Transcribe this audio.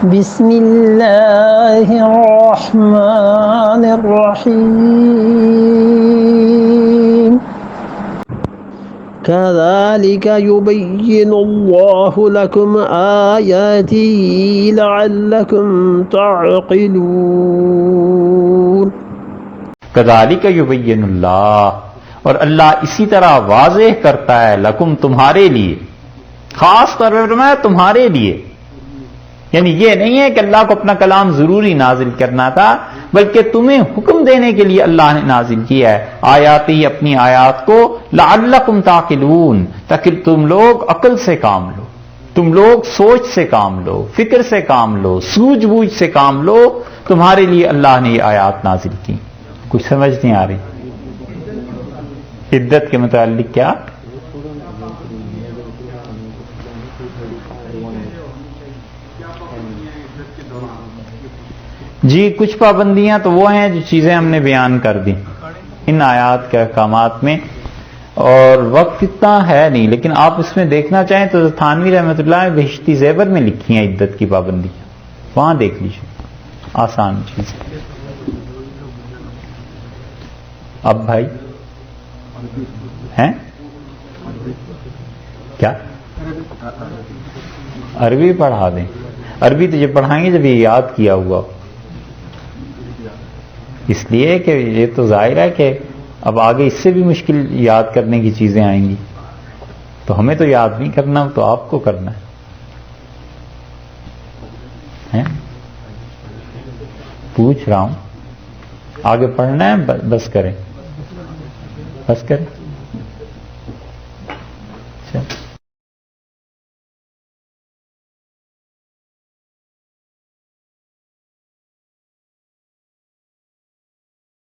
بسم اللہ الرحمن الرحیم كذلك يبين الله لكم آياته لعلكم تعقلون. كذلك يبين اللہ، اور اللہ اسی طرح واضح کرتا ہے لکم تمہارے لیے، خاص طور پر میں تمہارے لیے، یعنی یہ نہیں ہے کہ اللہ کو اپنا کلام ضروری نازل کرنا تھا، بلکہ تمہیں حکم دینے کے لیے اللہ نے نازل کیا ہے آیاتی، اپنی آیات کو، لعلکم تعقلون، تاکہ تم لوگ عقل سے کام لو، تم لوگ سوچ سے کام لو، فکر سے کام لو، سوجھ بوجھ سے کام لو. تمہارے لیے اللہ نے یہ آیات نازل کی. کچھ سمجھ نہیں آ رہی؟ عدت کے متعلق کیا؟ جی کچھ پابندیاں تو وہ ہیں جو چیزیں ہم نے بیان کر دی ان آیات کے احکامات میں، اور وقت اتنا ہے نہیں، لیکن آپ اس میں دیکھنا چاہیں تو تھانوی رحمۃ اللہ نے بہشتی زیور میں لکھی ہیں عدت کی پابندی، وہاں دیکھ لیجیے، آسان چیز. اب بھائی ہیں کیا عربی پڑھا دیں؟ عربی تو جب پڑھائیں گے جب یہ یاد کیا ہوا، اس لیے کہ یہ تو ظاہر ہے کہ اب آگے اس سے بھی مشکل یاد کرنے کی چیزیں آئیں گی، تو ہمیں تو یاد نہیں کرنا، تو آپ کو کرنا ہے. پوچھ رہا ہوں، آگے پڑھنا ہے، بس کریں، بس کریں.